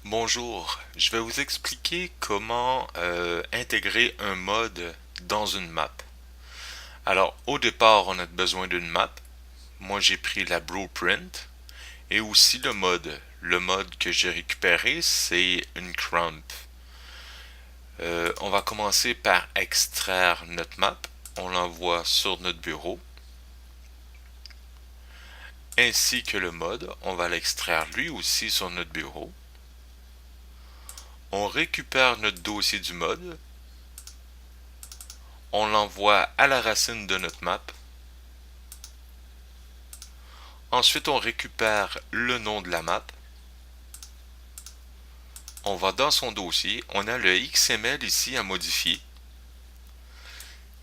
Bonjour, je vais vous expliquer comment intégrer un mode dans une map. Alors, au départ, on a besoin d'une map. Moi, j'ai pris la blueprint et aussi le mode. Le mode que j'ai récupéré, c'est une crump. On va commencer par extraire notre map. On l'envoie sur notre bureau. Ainsi que le mode, on va l'extraire lui aussi sur notre bureau. On récupère notre dossier du mode. On l'envoie à la racine de notre map. Ensuite, on récupère le nom de la map. On va dans son dossier. On a le XML ici à modifier.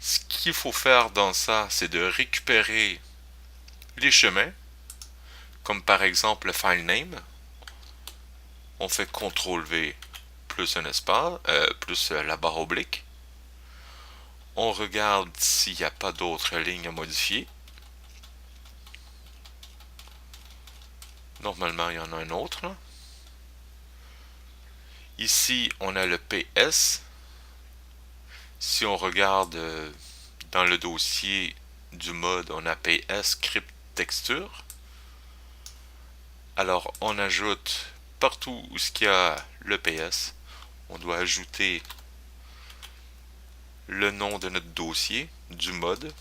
Ce qu'il faut faire dans ça, c'est de récupérer les chemins, comme par exemple le file name. On fait CTRL V plus un espace, plus la barre oblique. On regarde s'il n'y a pas d'autres lignes à modifier. Normalement, il y en a un autre, là. Ici, on a le PS. Si on regarde dans le dossier du mode, on a PS script texture. Alors, on ajoute partout où il y a le PS, on doit ajouter le nom de notre dossier, du mode.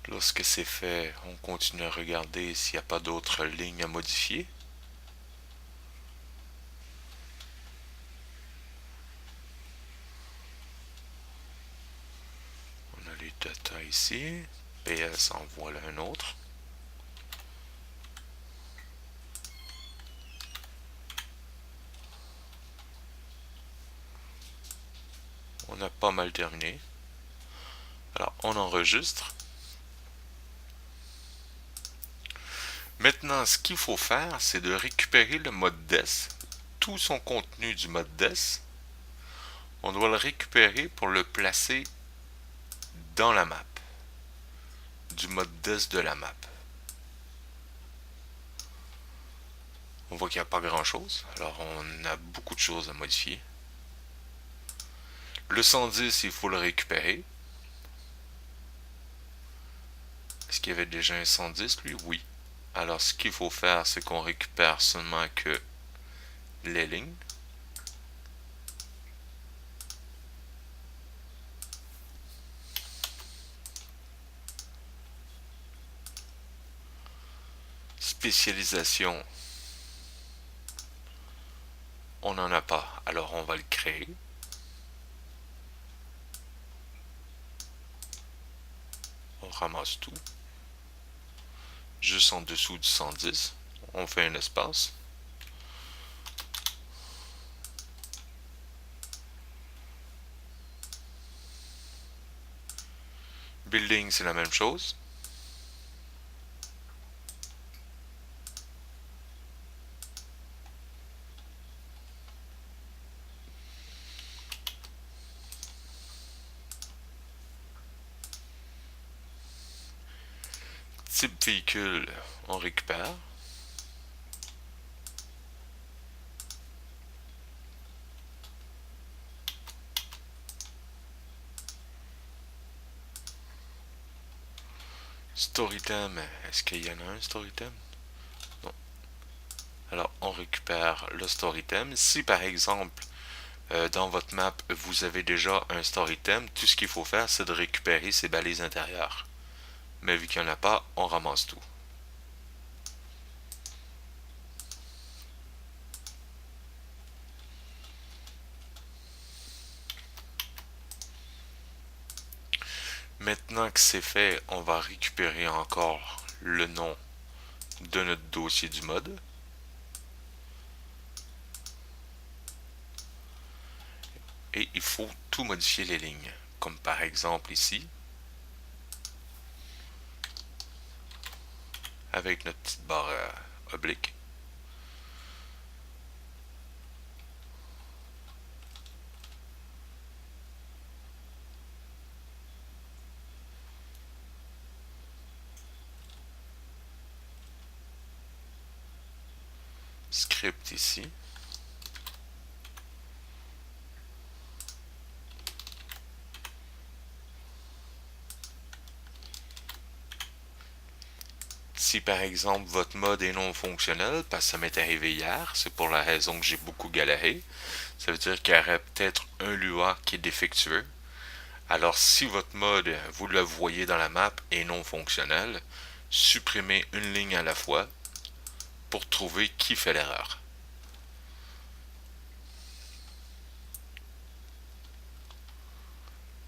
Lorsque c'est fait, on continue à regarder s'il n'y a pas d'autres lignes à modifier. On a les data ici. PS en voilà un autre. On a pas mal terminé. Alors, on enregistre. Maintenant, ce qu'il faut faire, c'est de récupérer le mode des, tout son contenu du mode des. On doit le récupérer pour le placer dans la map, du mode des de la map. On voit qu'il n'y a pas grand chose, alors on a beaucoup de choses à modifier. Le 110, il faut le récupérer. Est-ce qu'il y avait déjà un 110 lui? Oui. Alors ce qu'il faut faire, c'est qu'on récupère seulement que les lignes. Spécialisation, on n'en a pas, alors on va le créer. On ramasse tout. Juste en dessous du 110, on fait un espace. Building, c'est la même chose. Type véhicule, on récupère. Storytime, est-ce qu'il y en a un storytime? Non. Alors on récupère le storytime. Si par exemple dans votre map vous avez déjà un storytime, tout ce qu'il faut faire c'est de récupérer ces balises intérieures. Mais vu qu'il n'y en a pas, on ramasse tout. Maintenant que c'est fait, on va récupérer encore le nom de notre dossier du mode. Et il faut tout modifier les lignes. Comme par exemple ici, avec notre petite barre oblique. script ici. Si par exemple votre mode est non fonctionnel, parce que ça m'est arrivé hier, c'est pour la raison que j'ai beaucoup galéré, ça veut dire qu'il y aurait peut-être un Lua qui est défectueux. Alors si votre mode, vous le voyez dans la map, est non fonctionnel, supprimez une ligne à la fois pour trouver qui fait l'erreur.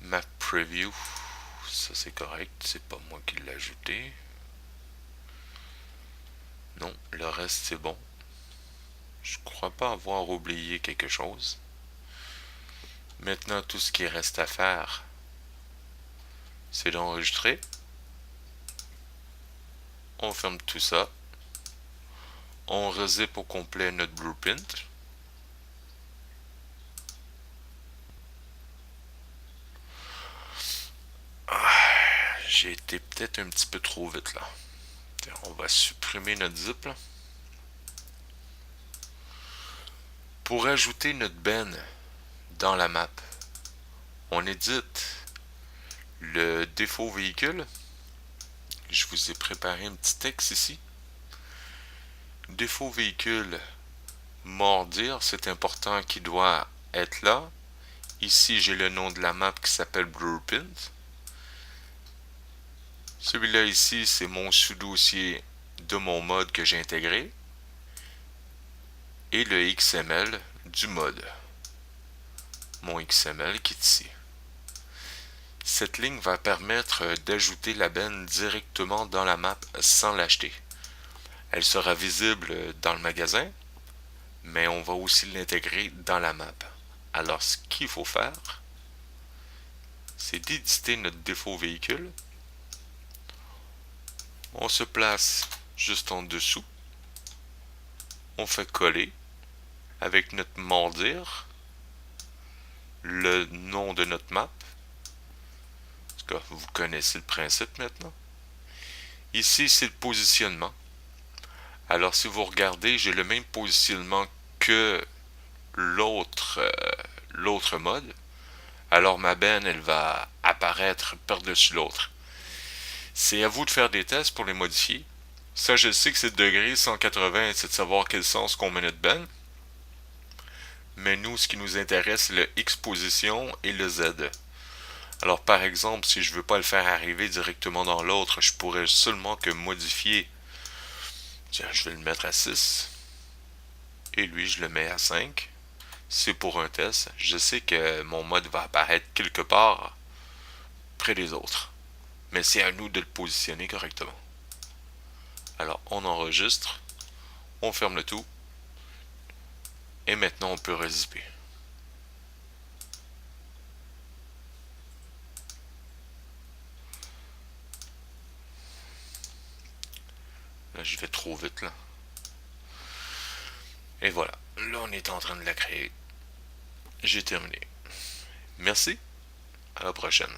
Map preview, ça c'est correct, c'est pas moi qui l'ai ajouté. Non, le reste c'est bon. Je crois pas avoir oublié quelque chose. Maintenant, tout ce qui reste à faire, c'est d'enregistrer. On ferme tout ça. On rezip au complet notre blueprint. J'ai été peut-être un petit peu trop vite là. On va supprimer notre zip là. Pour ajouter notre ben dans la map, on édite le défaut véhicule. Je vous ai préparé un petit texte ici. Défaut véhicule, mordir, c'est important qu'il doit être là. Ici, j'ai le nom de la map qui s'appelle Blueprint. Celui-là ici, c'est mon sous-dossier de mon mode que j'ai intégré. Et le XML du mode. Mon XML qui est ici. Cette ligne va permettre d'ajouter la benne directement dans la map sans l'acheter. Elle sera visible dans le magasin, mais on va aussi l'intégrer dans la map. Alors ce qu'il faut faire, c'est d'éditer notre défaut véhicule. On se place juste en dessous. On fait coller avec notre mordir le nom de notre map. En tout cas, vous connaissez le principe maintenant. Ici, c'est le positionnement. Alors, si vous regardez, j'ai le même positionnement que l'autre mode. Alors, ma benne, elle va apparaître par-dessus l'autre. C'est à vous de faire des tests pour les modifier. Ça, je sais que c'est le degré 180, c'est de savoir quel sens qu'on met notre benne. Mais nous, ce qui nous intéresse, c'est le X position et le Z. Alors, par exemple, si je ne veux pas le faire arriver directement dans l'autre, je pourrais seulement que modifier. Tiens, je vais le mettre à 6. Et lui, je le mets à 5. C'est pour un test. Je sais que mon mode va apparaître quelque part près des autres. Mais c'est à nous de le positionner correctement. Alors, on enregistre. On ferme le tout. Et maintenant, on peut rezipper. Là, je vais trop vite, là. Et voilà. Là, on est en train de la créer. J'ai terminé. Merci. À la prochaine.